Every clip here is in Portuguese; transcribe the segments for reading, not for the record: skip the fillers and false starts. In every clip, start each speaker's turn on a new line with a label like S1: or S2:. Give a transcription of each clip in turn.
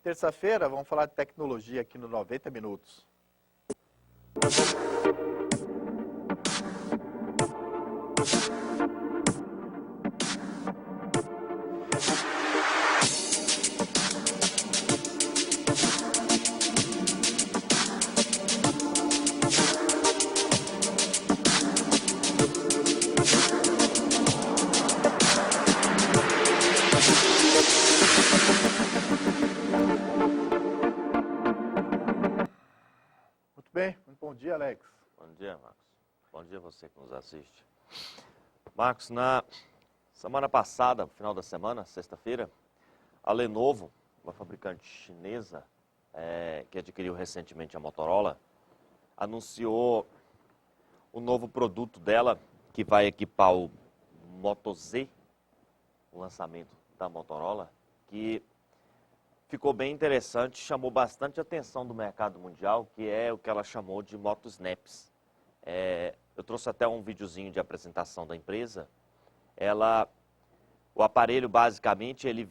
S1: Terça-feira, vamos falar de tecnologia aqui no 90 Minutos. Muito bem, muito bom dia, Alex.
S2: Bom dia, Marcos. Bom dia a você que nos assiste. Marcos, na semana passada, no final da semana, sexta-feira, a Lenovo, uma fabricante chinesa que adquiriu recentemente a Motorola, anunciou o novo produto dela, que vai equipar o Moto Z, o lançamento da Motorola, que ficou bem interessante, chamou bastante atenção do mercado mundial, que é o que ela chamou de Moto Snaps. Eu trouxe até um videozinho de apresentação da empresa. O aparelho, basicamente, ele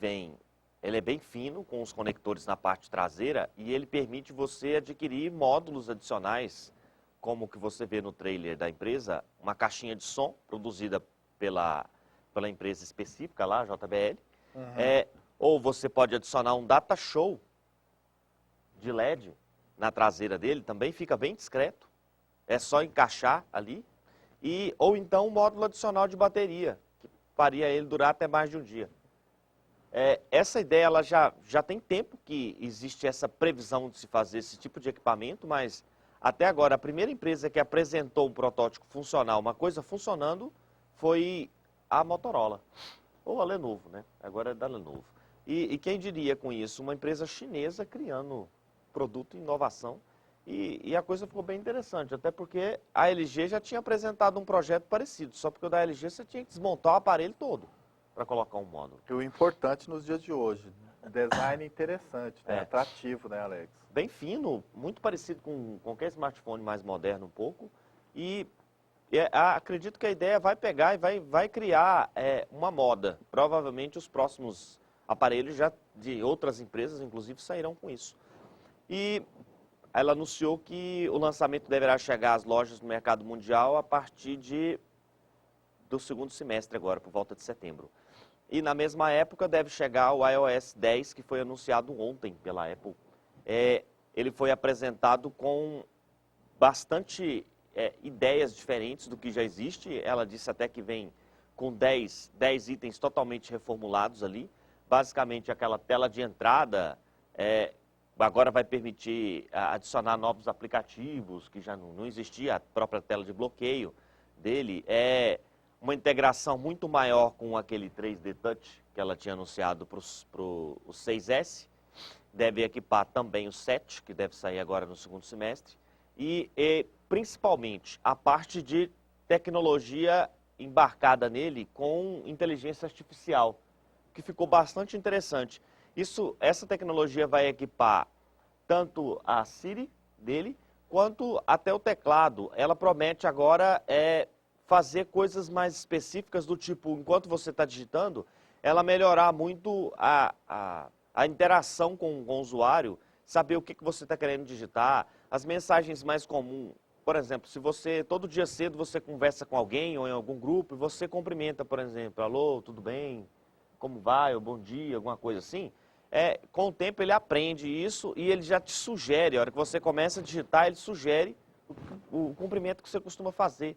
S2: é bem fino, com os conectores na parte traseira, e ele permite você adquirir módulos adicionais, como o que você vê no trailer da empresa, uma caixinha de som produzida pela empresa específica lá, JBL. Ou você pode adicionar um data show de LED na traseira dele, também fica bem discreto. É só encaixar ali. Ou então um módulo adicional de bateria, que faria ele durar até mais de um dia. Essa ideia ela já tem tempo que existe essa previsão de se fazer esse tipo de equipamento, mas até agora a primeira empresa que apresentou um protótipo funcional, uma coisa funcionando, foi a Motorola. Ou a Lenovo, né? Agora é da Lenovo. E quem diria com isso? Uma empresa chinesa criando produto e inovação. E a coisa ficou bem interessante, até porque a LG já tinha apresentado um projeto parecido, só porque o da LG você tinha que desmontar o aparelho todo para colocar um módulo.
S1: E o importante nos dias de hoje, design interessante, né? Atrativo, né, Alex?
S2: Bem fino, muito parecido com qualquer smartphone mais moderno um pouco. Acredito que a ideia vai pegar e vai criar uma moda. Provavelmente os próximos aparelhos já de outras empresas, inclusive, sairão com isso. E ela anunciou que o lançamento deverá chegar às lojas no mercado mundial a partir do segundo semestre agora, por volta de setembro. E na mesma época deve chegar o iOS 10, que foi anunciado ontem pela Apple. Ele foi apresentado com bastante ideias diferentes do que já existe. Ela disse até que vem com 10 itens totalmente reformulados ali. Basicamente aquela tela de entrada agora vai permitir adicionar novos aplicativos, que já não existia, a própria tela de bloqueio dele. Uma integração muito maior com aquele 3D Touch que ela tinha anunciado para o 6S. Deve equipar também o 7, que deve sair agora no segundo semestre. E principalmente a parte de tecnologia embarcada nele com inteligência artificial, que ficou bastante interessante. Essa tecnologia vai equipar tanto a Siri dele, quanto até o teclado. Ela promete agora fazer coisas mais específicas do tipo, enquanto você está digitando, ela melhorar muito a interação com o usuário, saber o que você está querendo digitar, as mensagens mais comuns. Por exemplo, se você, todo dia cedo, você conversa com alguém ou em algum grupo, e você cumprimenta, por exemplo, alô, tudo bem? Como vai? Ou bom dia, alguma coisa assim. Com o tempo ele aprende isso e ele já te sugere, a hora que você começa a digitar, ele sugere o cumprimento que você costuma fazer.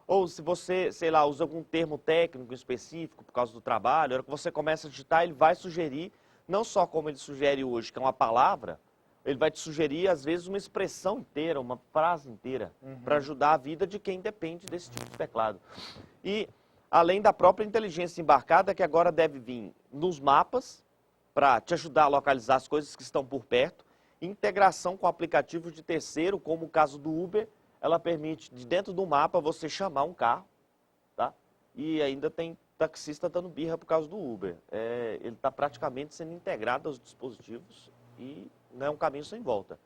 S2: Ou se você, sei lá, usa algum termo técnico específico por causa do trabalho, a hora que você começa a digitar, ele vai sugerir, não só como ele sugere hoje, que é uma palavra, ele vai te sugerir, às vezes, uma expressão inteira, uma frase inteira, para ajudar a vida de quem depende desse tipo de teclado. E, além da própria inteligência embarcada, que agora deve vir nos mapas, para te ajudar a localizar as coisas que estão por perto, integração com aplicativos de terceiro, como o caso do Uber, ela permite, de dentro do mapa, você chamar um carro, tá? E ainda tem taxista dando birra por causa do Uber. Ele está praticamente sendo integrado aos dispositivos e não é um caminho sem volta.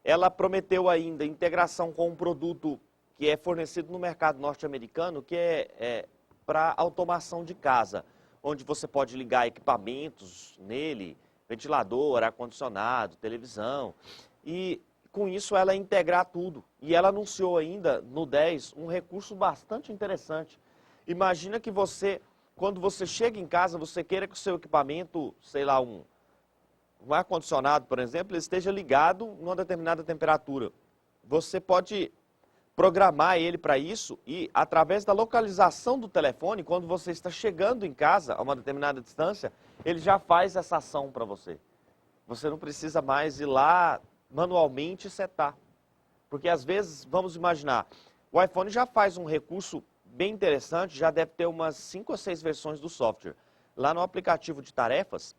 S2: Ela prometeu ainda integração com um produto que é fornecido no mercado norte-americano, que é para automação de casa, onde você pode ligar equipamentos nele, ventilador, ar-condicionado, televisão. E com isso ela integrar tudo. E ela anunciou ainda no 10 um recurso bastante interessante. Imagina que você, quando você chega em casa, você queira que o seu equipamento, sei lá, um ar-condicionado, por exemplo, ele esteja ligado numa determinada temperatura. Você pode programar ele para isso e, através da localização do telefone, quando você está chegando em casa a uma determinada distância, ele já faz essa ação para você. Você não precisa mais ir lá manualmente setar. Porque, às vezes, vamos imaginar, o iPhone já faz um recurso bem interessante, já deve ter umas 5 ou 6 versões do software. Lá no aplicativo de tarefas,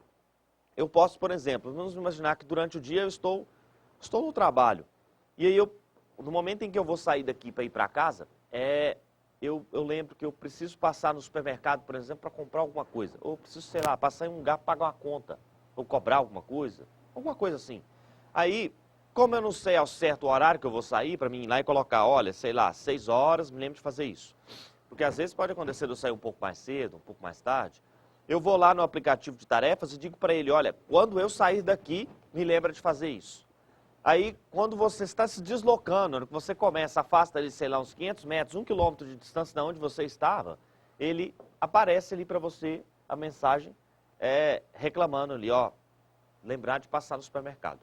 S2: eu posso, por exemplo, vamos imaginar que durante o dia eu estou no trabalho. E aí, no momento em que eu vou sair daqui para ir para casa, eu lembro que eu preciso passar no supermercado, por exemplo, para comprar alguma coisa. Ou preciso, sei lá, passar em um lugar para pagar uma conta. Ou cobrar alguma coisa assim. Aí, como eu não sei ao certo o horário que eu vou sair, para mim ir lá e colocar, olha, sei lá, 6 horas, me lembro de fazer isso. Porque às vezes pode acontecer de eu sair um pouco mais cedo, um pouco mais tarde. Eu vou lá no aplicativo de tarefas e digo para ele, olha, quando eu sair daqui, me lembra de fazer isso. Aí, quando você está se deslocando, quando você começa, afasta ali, sei lá, uns 500 metros, 1 quilômetro de distância de onde você estava, ele aparece ali para você a mensagem reclamando ali, ó, lembrar de passar no supermercado.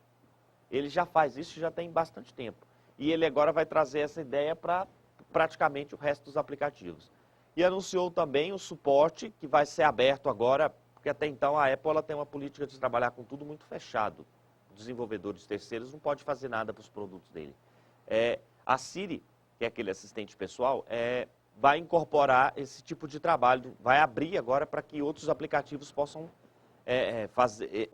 S2: Ele já faz isso, já tem bastante tempo. E ele agora vai trazer essa ideia para praticamente o resto dos aplicativos. E anunciou também o suporte que vai ser aberto agora, porque até então a Apple ela tem uma política de trabalhar com tudo muito fechado. Desenvolvedores terceiros não pode fazer nada para os produtos dele. A Siri, que é aquele assistente pessoal, vai incorporar esse tipo de trabalho, vai abrir agora para que outros aplicativos possam fazer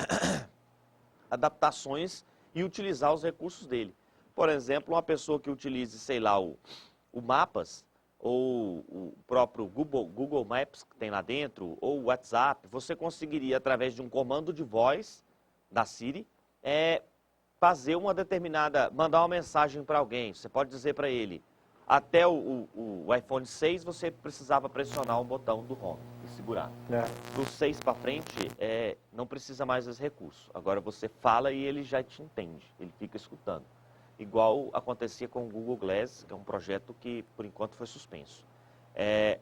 S2: adaptações e utilizar os recursos dele. Por exemplo, uma pessoa que utilize, sei lá, o Mapas, ou o próprio Google Maps que tem lá dentro, ou o WhatsApp, você conseguiria, através de um comando de voz da Siri, fazer uma determinada, mandar uma mensagem para alguém. Você pode dizer para ele, até o iPhone 6 você precisava pressionar o botão do Home e segurar. Do 6 para frente, não precisa mais desse recurso. Agora você fala e ele já te entende, ele fica escutando. Igual acontecia com o Google Glass, que é um projeto que, por enquanto, foi suspenso. É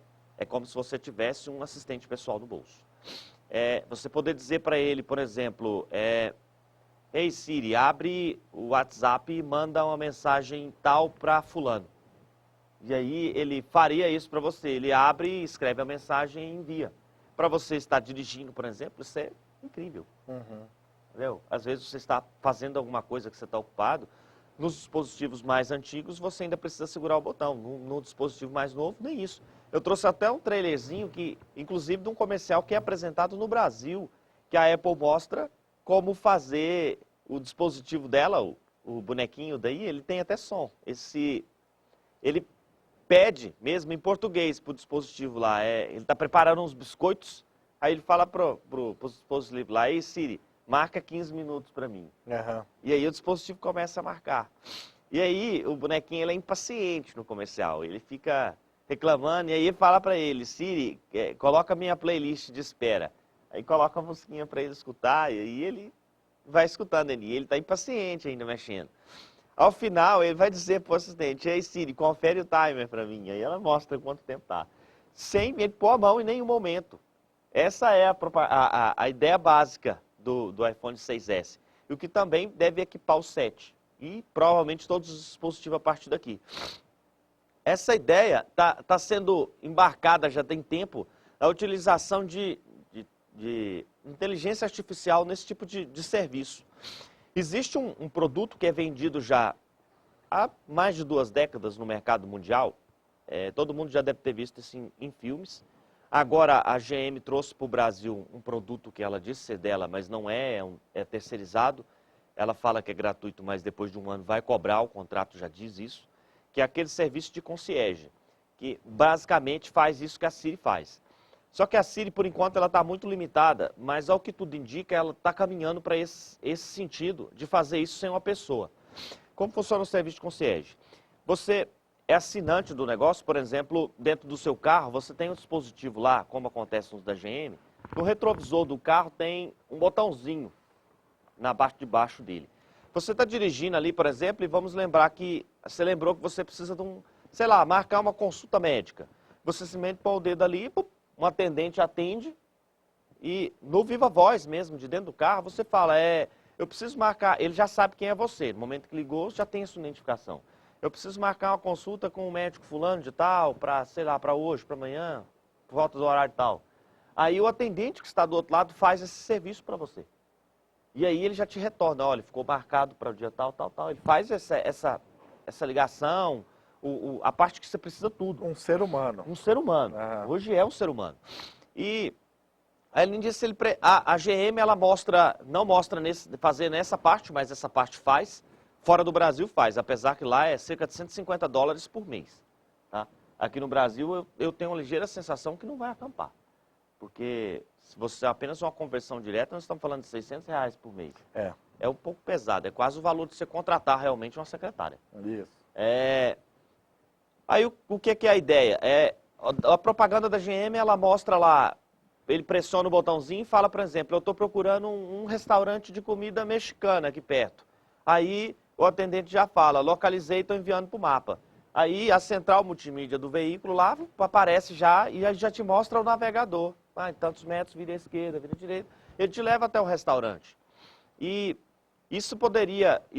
S2: como se você tivesse um assistente pessoal no bolso. Você poder dizer para ele, por exemplo, ei Siri, abre o WhatsApp e manda uma mensagem tal para fulano. E aí ele faria isso para você. Ele abre, escreve a mensagem e envia. Para você estar dirigindo, por exemplo, isso é incrível. Entendeu? Às vezes você está fazendo alguma coisa que você está ocupado. Nos dispositivos mais antigos, você ainda precisa segurar o botão. No dispositivo mais novo, nem isso. Eu trouxe até um trailerzinho, que, inclusive de um comercial que é apresentado no Brasil, que a Apple mostra como fazer o dispositivo dela, o bonequinho daí, ele tem até som. Ele pede mesmo em português para o dispositivo lá. Ele está preparando uns biscoitos, aí ele fala pro dispositivo lá, ei Siri, marca 15 minutos para mim. E aí o dispositivo começa a marcar. E aí o bonequinho ele é impaciente no comercial, ele fica reclamando, e aí fala para ele, Siri, coloca minha playlist de espera. Aí coloca a musiquinha para ele escutar, e aí ele vai escutando ele está impaciente ainda mexendo. Ao final, ele vai dizer para o assistente, ei Siri, confere o timer para mim. Aí ela mostra quanto tempo está. Sem ele pôr a mão em nenhum momento. Essa é a ideia básica do iPhone 6S. E o que também deve equipar o 7. E provavelmente todos os dispositivos a partir daqui. Essa ideia está sendo embarcada já tem tempo, a utilização de inteligência artificial nesse tipo de serviço. Existe um produto que é vendido já há mais de 2 décadas no mercado mundial. Todo mundo já deve ter visto isso em filmes. Agora a GM trouxe para o Brasil um produto que ela disse ser dela, mas não é terceirizado. Ela fala que é gratuito, mas depois de 1 ano vai cobrar, o contrato já diz isso. Que é aquele serviço de concierge, que basicamente faz isso que a Siri faz. Só que a Siri, por enquanto, ela está muito limitada, mas ao que tudo indica, ela está caminhando para esse sentido de fazer isso sem uma pessoa. Como funciona o serviço de concierge? Você é assinante do negócio, por exemplo, dentro do seu carro, você tem um dispositivo lá, como acontece nos da GM, no retrovisor do carro tem um botãozinho na parte de baixo dele. Você está dirigindo ali, por exemplo, e vamos lembrar que você lembrou que você precisa de sei lá, marcar uma consulta médica. Você simplesmente põe o dedo ali, um atendente atende e no viva voz mesmo, de dentro do carro, você fala, eu preciso marcar, ele já sabe quem é você, no momento que ligou, já tem a sua identificação. Eu preciso marcar uma consulta com o médico fulano de tal, para, sei lá, para hoje, para amanhã, por volta do horário tal. Aí o atendente que está do outro lado faz esse serviço para você. E aí ele já te retorna, olha, ficou marcado para o dia tal, tal, tal. Ele faz essa ligação, a parte que você precisa tudo.
S1: Um ser humano.
S2: Um ser humano. Hoje é um ser humano. E, além disso, a GM ela não mostra fazer nessa parte, mas essa parte faz. Fora do Brasil faz, apesar que lá é cerca de $150 por mês. Tá? Aqui no Brasil eu tenho uma ligeira sensação que não vai acampar. Porque se você apenas uma conversão direta, nós estamos falando de R$600 por mês. É um pouco pesado, é quase o valor de você contratar realmente uma secretária.
S1: Isso.
S2: Aí o que é a ideia? A propaganda da GM, ela mostra lá, ele pressiona o botãozinho e fala, por exemplo, eu estou procurando um restaurante de comida mexicana aqui perto. Aí o atendente já fala, localizei, estou enviando para o mapa. Aí a central multimídia do veículo lá aparece já e aí já te mostra o navegador. Em tantos metros, vira à esquerda, vira à direita. Ele te leva até o restaurante. E isso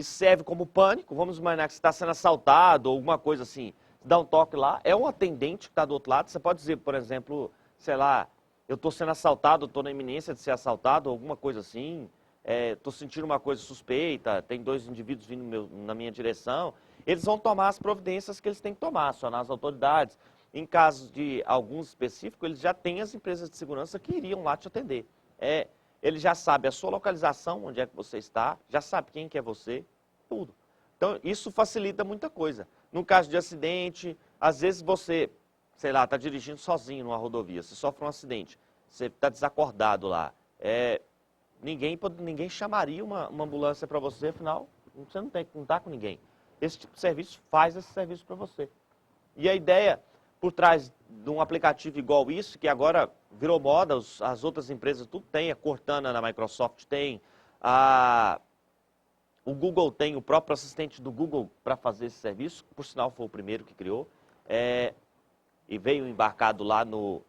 S2: serve como pânico. Vamos imaginar que você está sendo assaltado ou alguma coisa assim. Dá um toque lá, é um atendente que está do outro lado. Você pode dizer, por exemplo, sei lá, eu estou sendo assaltado, estou na iminência de ser assaltado, alguma coisa assim. Estou sentindo uma coisa suspeita, tem 2 indivíduos vindo na minha direção. Eles vão tomar as providências que eles têm que tomar, acionar as autoridades. Em casos de alguns específicos, eles já têm as empresas de segurança que iriam lá te atender. Ele já sabe a sua localização, onde é que você está, já sabe quem que é você, tudo. Então, isso facilita muita coisa. No caso de acidente, às vezes você, sei lá, está dirigindo sozinho numa rodovia, você sofre um acidente, você está desacordado lá. Ninguém chamaria uma ambulância para você, afinal, você não está com ninguém. Esse tipo de serviço faz esse serviço para você. E a ideia por trás de um aplicativo igual isso, que agora virou moda, as outras empresas tudo tem, a Cortana na Microsoft tem, o Google tem, o próprio assistente do Google para fazer esse serviço, por sinal foi o primeiro que criou, e veio embarcado lá no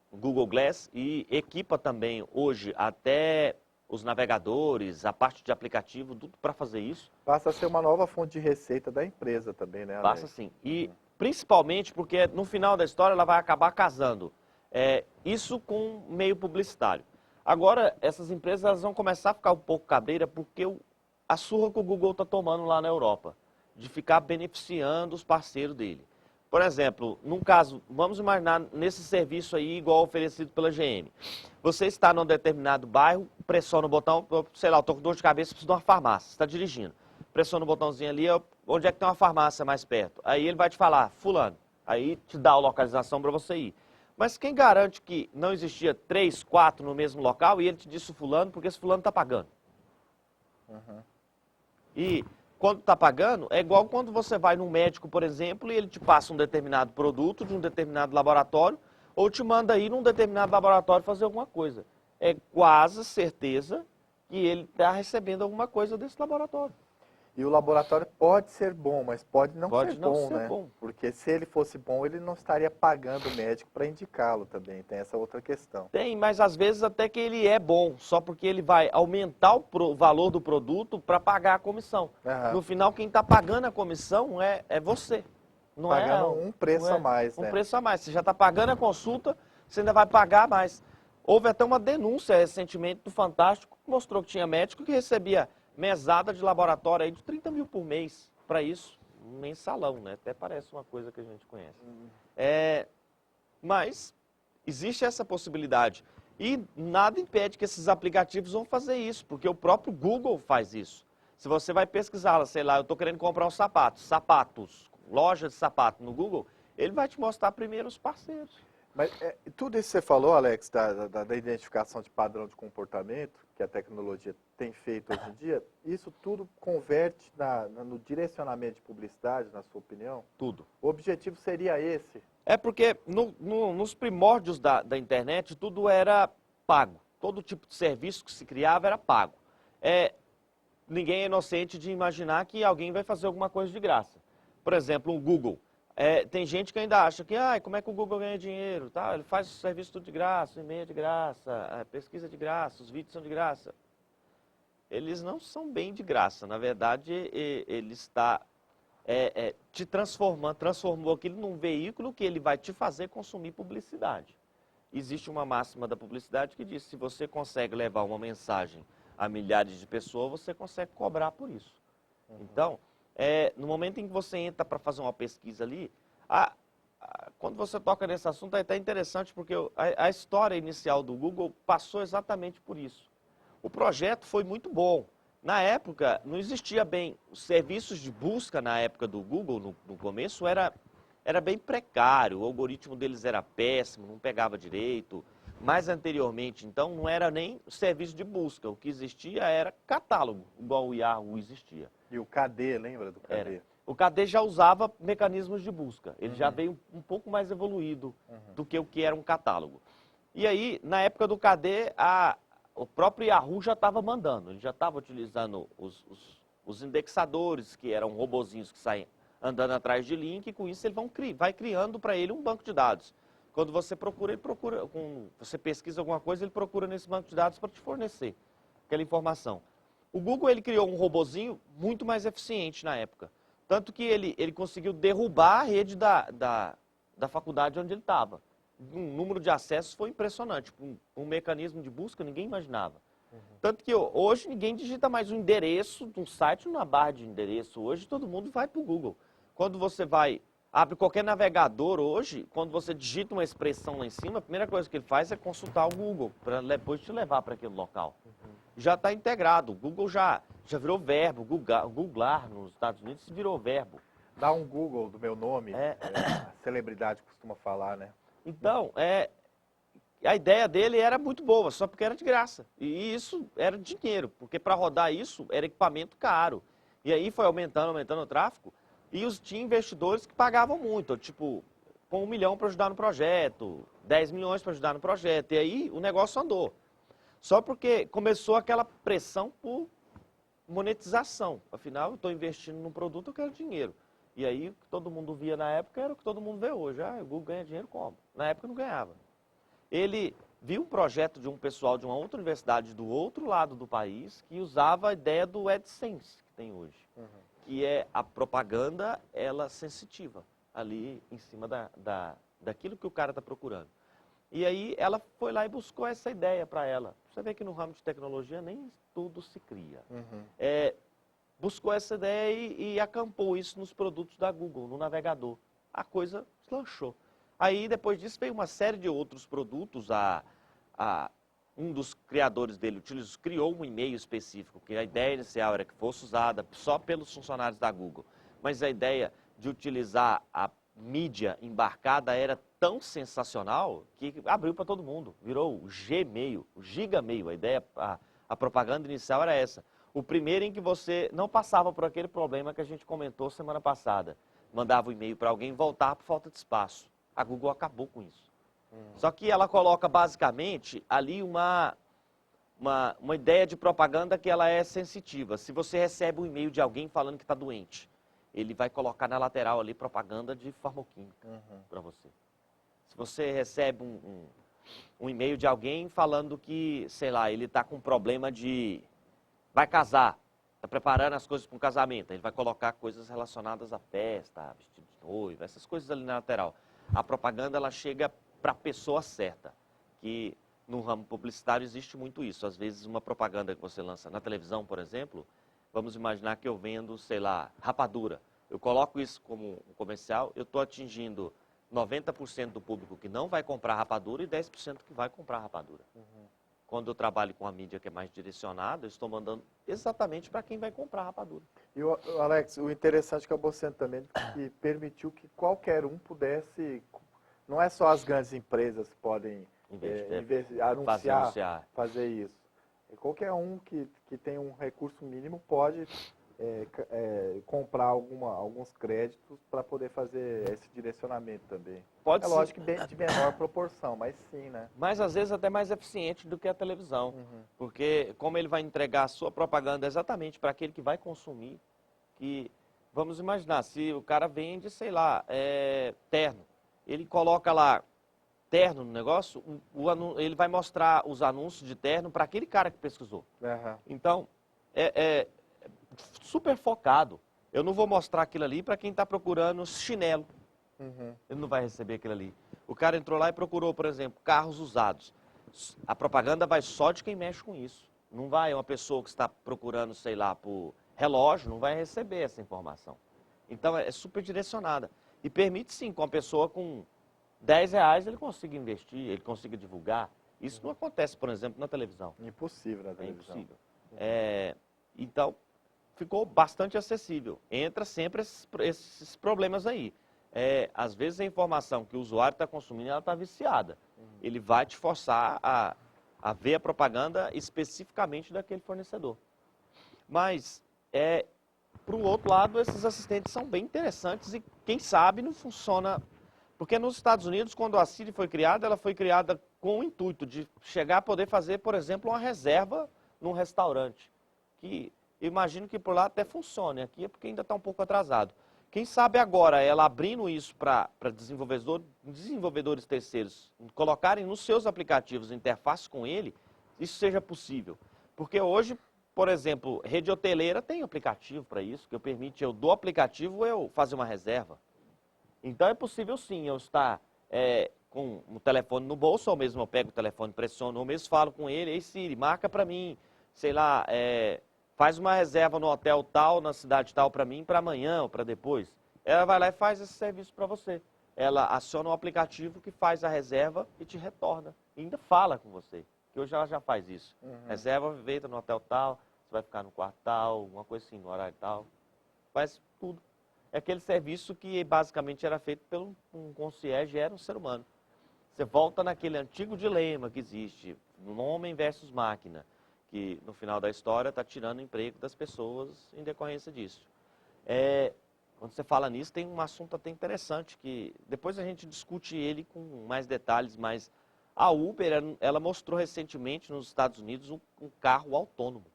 S2: Google Glass e equipa também hoje até os navegadores, a parte de aplicativo, tudo para fazer isso.
S1: Passa a ser uma nova fonte de receita da empresa também, né, Alex?
S2: Passa sim. E principalmente porque no final da história ela vai acabar casando isso com meio publicitário. Agora, essas empresas elas vão começar a ficar um pouco cabreira porque a surra que o Google está tomando lá na Europa, de ficar beneficiando os parceiros dele. Por exemplo, num caso, vamos imaginar nesse serviço aí igual oferecido pela GM. Você está num determinado bairro, pressiona o botão, sei lá, eu estou com dor de cabeça, preciso de uma farmácia, você está dirigindo. Pressiona o botãozinho ali, onde é que tem uma farmácia mais perto? Aí ele vai te falar, fulano, aí te dá a localização para você ir. Mas quem garante que não existia 3, 4 no mesmo local e ele te disse fulano porque esse fulano está pagando? E quando está pagando, é igual quando você vai num médico, por exemplo, e ele te passa um determinado produto de um determinado laboratório, ou te manda ir num determinado laboratório fazer alguma coisa. É quase certeza que ele está recebendo alguma coisa desse laboratório.
S1: E o laboratório pode ser bom, mas pode não ser
S2: não
S1: bom,
S2: ser
S1: né?
S2: bom.
S1: Porque se ele fosse bom, ele não estaria pagando o médico para indicá-lo também. Tem essa outra questão.
S2: Tem, mas às vezes até que ele é bom, só porque ele vai aumentar o valor do produto para pagar a comissão. No final, quem está pagando a comissão é você. Não
S1: pagando um preço a mais, né?
S2: Um preço a mais. Você já está pagando a consulta, você ainda vai pagar mais. Houve até uma denúncia recentemente do Fantástico, que mostrou que tinha médico que recebia mesada de laboratório aí de 30 mil por mês para isso. Um mensalão, né? Até parece uma coisa que a gente conhece. Mas existe essa possibilidade. E nada impede que esses aplicativos vão fazer isso, porque o próprio Google faz isso. Se você vai pesquisar, sei lá, eu estou querendo comprar um sapatos, loja de sapato no Google, ele vai te mostrar primeiro os parceiros.
S1: Mas tudo isso que você falou, Alex, da identificação de padrão de comportamento, que a tecnologia tem feito hoje em dia, isso tudo converte no direcionamento de publicidade, na sua opinião?
S2: Tudo.
S1: O objetivo seria esse?
S2: É porque nos primórdios da internet tudo era pago. todo tipo de serviço que se criava era pago. Ninguém é inocente de imaginar que alguém vai fazer alguma coisa de graça. Por exemplo, o Google. Tem gente que ainda acha que, como é que o Google ganha dinheiro? Tá? Ele faz o serviço tudo de graça, o e-mail é de graça, a pesquisa é de graça, os vídeos são de graça. Eles não são bem de graça. Na verdade, ele está te transformou aquilo num veículo que ele vai te fazer consumir publicidade. Existe uma máxima da publicidade que diz que se você consegue levar uma mensagem a milhares de pessoas, você consegue cobrar por isso. Então, no momento em que você entra para fazer uma pesquisa ali, quando você toca nesse assunto é até interessante, porque a história inicial do Google passou exatamente por isso. O projeto foi muito bom. Na época, não existia bem. Os serviços de busca na época do Google, no começo, era bem precário. O algoritmo deles era péssimo, não pegava direito. Mais anteriormente, então, não era nem serviço de busca. O que existia era catálogo, igual o Yahoo existia.
S1: E o KD, lembra do KD?
S2: O KD já usava mecanismos de busca. Ele já veio um pouco mais evoluído do que o que era um catálogo. E aí, na época do KD, o próprio Yahoo já estava mandando. Ele já estava utilizando os indexadores, que eram robozinhos que saem andando atrás de link, e com isso ele vai criando para ele um banco de dados. Quando você procura, você pesquisa alguma coisa, ele procura nesse banco de dados para te fornecer aquela informação. O Google ele criou um robozinho muito mais eficiente na época. Tanto que ele conseguiu derrubar a rede da faculdade onde ele estava. O número de acessos foi impressionante. Um mecanismo de busca ninguém imaginava. Tanto que hoje ninguém digita mais um endereço de um site numa barra de endereço. Hoje todo mundo vai para o Google. Quando você abre qualquer navegador hoje, quando você digita uma expressão lá em cima, a primeira coisa que ele faz é consultar o Google, para depois te levar para aquele local. Já está integrado. O Google já virou verbo. Googlar nos Estados Unidos virou verbo.
S1: Dá um Google do meu nome, a celebridade costuma falar, né?
S2: Então, a ideia dele era muito boa, só porque era de graça. E isso era dinheiro, porque para rodar isso era equipamento caro. E aí foi aumentando o tráfego. E tinha investidores que pagavam muito, tipo, com 1 milhão para ajudar no projeto, 10 milhões para ajudar no projeto. E aí o negócio andou. Só porque começou aquela pressão por monetização. Afinal, eu estou investindo num produto, eu quero dinheiro. E aí o que todo mundo via na época era o que todo mundo vê hoje. O Google ganha dinheiro como? Na época não ganhava. Ele viu um projeto de um pessoal de uma outra universidade do outro lado do país que usava a ideia do AdSense que tem hoje. Que é a propaganda, ela sensitiva, ali em cima daquilo que o cara está procurando. E aí ela foi lá e buscou essa ideia para ela. Você vê que no ramo de tecnologia nem tudo se cria. Buscou essa ideia e acampou isso nos produtos da Google, no navegador. A coisa deslanchou. Aí depois disso veio uma série de outros produtos. Um dos criadores dele criou um e-mail específico, que a ideia inicial era que fosse usada só pelos funcionários da Google. Mas a ideia de utilizar a mídia embarcada era tão sensacional que abriu para todo mundo. Virou o Gmail, o Gigamail. A propaganda inicial era essa. O primeiro em que você não passava por aquele problema que a gente comentou semana passada. Mandava o e-mail para alguém e voltava por falta de espaço. A Google acabou com isso. Só que ela coloca basicamente ali uma ideia de propaganda que ela é sensitiva. Se você recebe um e-mail de alguém falando que está doente, ele vai colocar na lateral ali propaganda de farmacêutica para você. Se você recebe um e-mail de alguém falando que, sei lá, ele está com problema vai casar, está preparando as coisas para um casamento, ele vai colocar coisas relacionadas à festa, vestido de noiva, essas coisas ali na lateral. A propaganda ela chega para a pessoa certa, que no ramo publicitário existe muito isso. Às vezes uma propaganda que você lança na televisão, por exemplo, vamos imaginar que eu vendo, sei lá, rapadura. Eu coloco isso como um comercial, eu estou atingindo 90% do público que não vai comprar rapadura e 10% que vai comprar rapadura. Quando eu trabalho com a mídia que é mais direcionada, eu estou mandando exatamente para quem vai comprar rapadura.
S1: E, Alex, o interessante é que a Bocento também que permitiu que qualquer um pudesse... Não é só as grandes empresas que podem anunciar, fazer isso. E qualquer um que tem um recurso mínimo pode comprar alguns créditos para poder fazer esse direcionamento também.
S2: Pode
S1: É
S2: ser,
S1: lógico que de menor proporção, mas sim, né?
S2: mas às vezes até mais eficiente do que a televisão.
S1: Uhum.
S2: Porque como ele vai entregar a sua propaganda exatamente para aquele que vai consumir, que, vamos imaginar, se o cara vende, sei lá, terno, ele coloca lá terno no negócio, ele vai mostrar os anúncios de terno para aquele cara que pesquisou.
S1: Aham.
S2: Então, é super focado. Eu não vou mostrar aquilo ali para quem está procurando chinelo.
S1: Uhum.
S2: Ele não vai receber aquilo ali. O cara entrou lá e procurou, por exemplo, carros usados. A propaganda vai só de quem mexe com isso. Não vai uma pessoa que está procurando, sei lá, por relógio, não vai receber essa informação. Então, é super direcionada. E permite, sim, com a pessoa com R$ 10 ele consiga investir, ele consiga divulgar. Isso não acontece, por exemplo, na televisão.
S1: Impossível na
S2: É
S1: televisão.
S2: impossível. Então, ficou bastante acessível. Entra sempre esses problemas aí. Às vezes a informação que o usuário está consumindo, ela está viciada. Ele vai te forçar a ver a propaganda especificamente daquele fornecedor. Mas, para o outro lado, esses assistentes são bem interessantes e, quem sabe, não funciona. Porque nos Estados Unidos, quando a Siri foi criada, ela foi criada com o intuito de chegar a poder fazer, por exemplo, uma reserva num restaurante. Que eu imagino que por lá até funcione. Aqui é porque ainda está um pouco atrasado. Quem sabe agora, ela abrindo isso para desenvolvedores terceiros colocarem nos seus aplicativos interface com ele, isso seja possível. Porque hoje, por exemplo, rede hoteleira tem aplicativo para isso, que permite eu do aplicativo eu fazer uma reserva. Então é possível sim eu estar com o telefone no bolso, ou mesmo eu pego o telefone, pressiono, ou mesmo falo com ele, ei Siri, marca para mim, sei lá, faz uma reserva no hotel tal, na cidade tal para mim, para amanhã ou para depois. Ela vai lá e faz esse serviço para você. Ela aciona um aplicativo que faz a reserva e te retorna. E ainda fala com você, que hoje ela já faz isso.
S1: Uhum.
S2: Reserva feita no hotel tal, você vai ficar no quarto tal, uma coisa assim, no horário tal. Faz tudo. É aquele serviço que basicamente era feito pelo um concierge, era um ser humano. Você volta naquele antigo dilema que existe, no homem versus máquina, que no final da história está tirando o emprego das pessoas em decorrência disso. Quando você fala nisso, tem um assunto até interessante, que depois a gente discute ele com mais detalhes, mas a Uber, ela mostrou recentemente nos Estados Unidos um carro autônomo.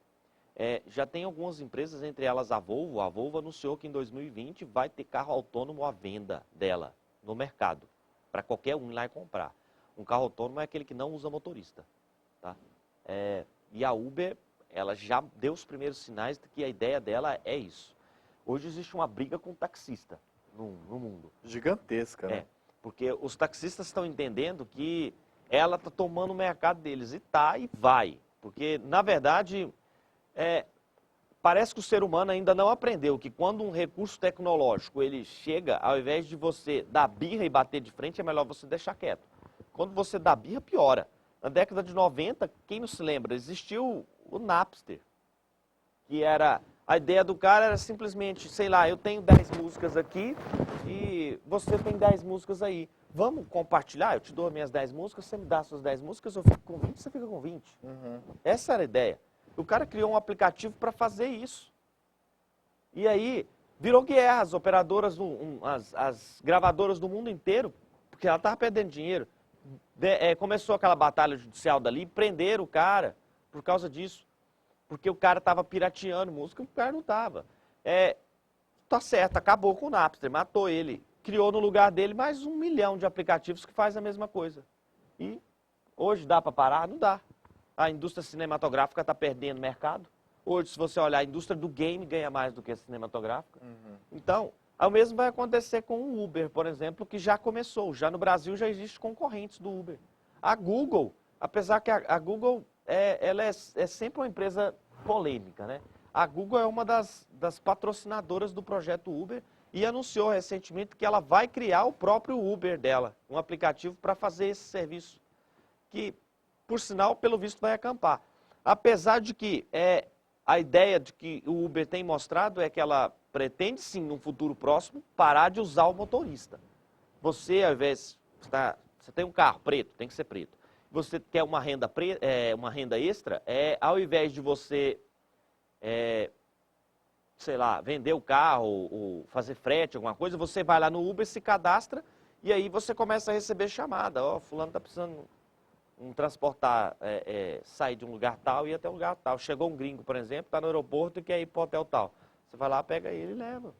S2: Já tem algumas empresas, entre elas a Volvo. A Volvo anunciou que em 2020 vai ter carro autônomo à venda dela no mercado, para qualquer um ir lá e comprar. Um carro autônomo é aquele que não usa motorista. Tá? E a Uber, ela já deu os primeiros sinais de que a ideia dela é isso. Hoje existe uma briga com o taxista no mundo.
S1: Gigantesca, né?
S2: Porque os taxistas estão entendendo que ela está tomando o mercado deles, e vai. Porque, na verdade, parece que o ser humano ainda não aprendeu que quando um recurso tecnológico ele chega, ao invés de você dar birra e bater de frente, é melhor você deixar quieto. Quando você dá birra, piora. Na década de 90, quem não se lembra, existiu o Napster, que era... A ideia do cara era simplesmente, sei lá, eu tenho 10 músicas aqui e você tem 10 músicas aí. Vamos compartilhar? Eu te dou as minhas 10 músicas, você me dá as suas 10 músicas, eu fico com 20, você fica com 20.
S1: Uhum.
S2: Essa era a ideia. O cara criou um aplicativo para fazer isso. E aí, virou guerra. As operadoras, as gravadoras do mundo inteiro, porque ela estava perdendo dinheiro. Começou aquela batalha judicial dali, prenderam o cara por causa disso. Porque o cara estava pirateando música, o cara não estava. Tá certo, acabou com o Napster, matou ele. Criou no lugar dele mais 1 milhão de aplicativos que faz a mesma coisa. E hoje dá para parar? Não dá. A indústria cinematográfica está perdendo mercado. Hoje, se você olhar, a indústria do game ganha mais do que a cinematográfica.
S1: Uhum.
S2: Então, o mesmo vai acontecer com o Uber, por exemplo, que já começou. Já no Brasil já existem concorrentes do Uber. A Google, apesar que a Google ela é sempre uma empresa polêmica, né? A Google é uma das patrocinadoras do projeto Uber e anunciou recentemente que ela vai criar o próprio Uber dela, um aplicativo para fazer esse serviço, que, por sinal, pelo visto, vai acampar. Apesar de que a ideia de que o Uber tem mostrado é que ela pretende, sim, num futuro próximo, parar de usar o motorista. Você, ao invés, você tem um carro preto, tem que ser preto. Você quer uma renda extra, ao invés de você sei lá, vender o carro ou fazer frete, alguma coisa, você vai lá no Uber, se cadastra e aí você começa a receber chamada. Ó, fulano está precisando transportar, sair de um lugar tal e ir até um lugar tal. Chegou um gringo, por exemplo, está no aeroporto e quer ir para o hotel tal. Você vai lá, pega ele e leva.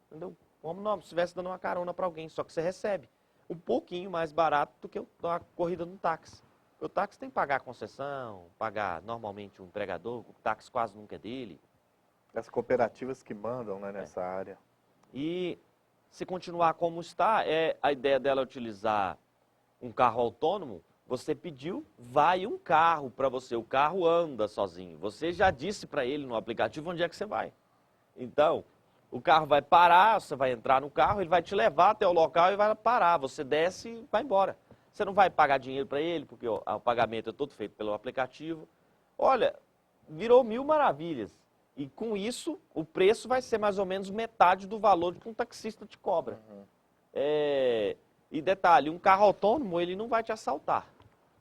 S2: Entendeu? Como não, se estivesse dando uma carona para alguém, só que você recebe um pouquinho mais barato do que uma corrida no táxi. O táxi tem que pagar a concessão, pagar normalmente o entregador, o táxi quase nunca é dele.
S1: As cooperativas que mandam, né, nessa área.
S2: E se continuar como está, a ideia dela é utilizar um carro autônomo. Você pediu, vai um carro para você, o carro anda sozinho. Você já disse para ele no aplicativo onde é que você vai. Então, o carro vai parar, você vai entrar no carro, ele vai te levar até o local e vai parar. Você desce e vai embora. Você não vai pagar dinheiro para ele, porque o pagamento é todo feito pelo aplicativo. Olha, virou mil maravilhas. E com isso, o preço vai ser mais ou menos metade do valor que um taxista te cobra.
S1: Uhum.
S2: E detalhe, um carro autônomo, ele não vai te assaltar,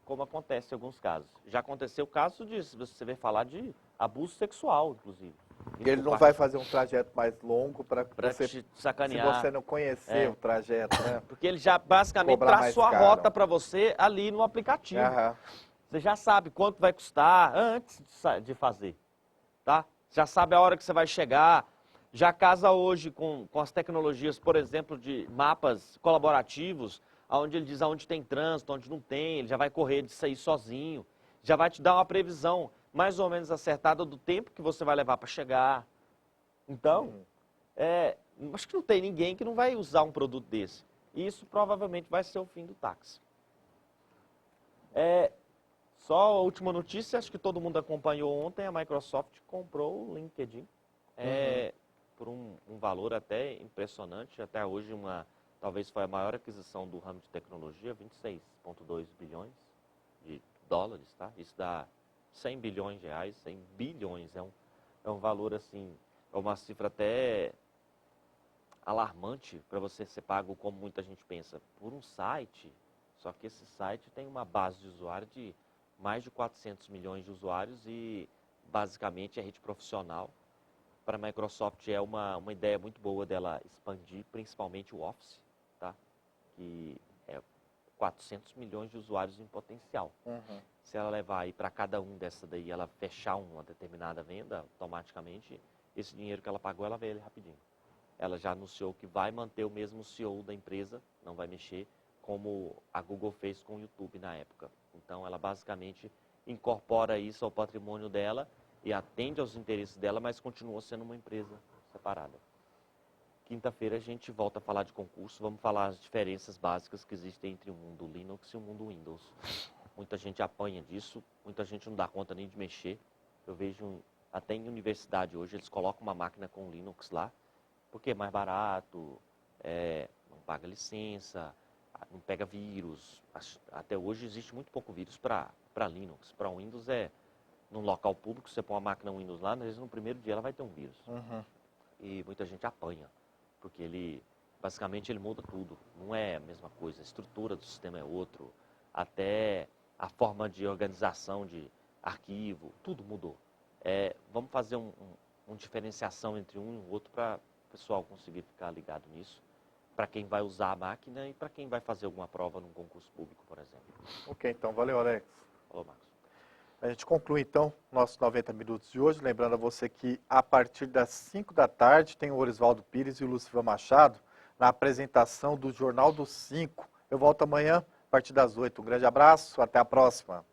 S2: como acontece em alguns casos. Já aconteceu o caso de, você vê falar de abuso sexual, inclusive.
S1: Ele não vai fazer um trajeto mais longo para você,
S2: te sacanear.
S1: se você não conhecer o trajeto, né?
S2: Porque ele já basicamente
S1: Cobrar mais
S2: traçou a
S1: caro.
S2: rota para você ali no aplicativo.
S1: Aham.
S2: Você já sabe quanto vai custar antes de fazer, tá? Já sabe a hora que você vai chegar. Já casa hoje com as tecnologias, por exemplo, de mapas colaborativos, onde ele diz aonde tem trânsito, onde não tem, ele já vai correr de sair sozinho. Já vai te dar uma previsão mais ou menos acertada do tempo que você vai levar para chegar. Então, acho que não tem ninguém que não vai usar um produto desse. E isso provavelmente vai ser o fim do táxi. Só a última notícia, acho que todo mundo acompanhou ontem, a Microsoft comprou o LinkedIn por um valor até impressionante. Até hoje, talvez foi a maior aquisição do ramo de tecnologia, 26,2 bilhões de dólares, tá? Isso dá 100 bilhões de reais, 100 bilhões. É um valor, assim, é uma cifra até alarmante para você ser pago, como muita gente pensa, por um site. Só que esse site tem uma base de usuário de mais de 400 milhões de usuários e, basicamente, é rede profissional. Para a Microsoft é uma ideia muito boa dela expandir, principalmente o Office, tá? Que é 400 milhões de usuários em potencial.
S1: Uhum.
S2: Se ela levar aí para cada um dessa daí, ela fechar uma determinada venda, automaticamente, esse dinheiro que ela pagou, ela vê ele rapidinho. Ela já anunciou que vai manter o mesmo CEO da empresa, não vai mexer, como a Google fez com o YouTube na época. Então, ela basicamente incorpora isso ao patrimônio dela e atende aos interesses dela, mas continua sendo uma empresa separada. Quinta-feira a gente volta a falar de concurso, vamos falar as diferenças básicas que existem entre o mundo Linux e o mundo Windows. Muita gente apanha disso, muita gente não dá conta nem de mexer. Eu vejo até em universidade hoje, eles colocam uma máquina com Linux lá, porque é mais barato, não paga licença, não pega vírus. Até hoje existe muito pouco vírus para Linux. Para Windows num local público, você põe uma máquina Windows lá, às vezes no primeiro dia ela vai ter um vírus.
S1: Uhum.
S2: E muita gente apanha, porque basicamente ele muda tudo. Não é a mesma coisa, a estrutura do sistema é outro, até a forma de organização de arquivo, tudo mudou. Vamos fazer uma diferenciação entre um e o outro para o pessoal conseguir ficar ligado nisso, para quem vai usar a máquina e para quem vai fazer alguma prova num concurso público, por exemplo.
S1: Ok, então, valeu, Alex.
S2: Falou, Marcos.
S1: A gente conclui, então, nossos 90 minutos de hoje. Lembrando a você que, a partir das 5 da tarde, tem o Orisvaldo Pires e o Lucivan Machado na apresentação do Jornal dos 5. Eu volto amanhã, a partir das 8. Um grande abraço, até a próxima.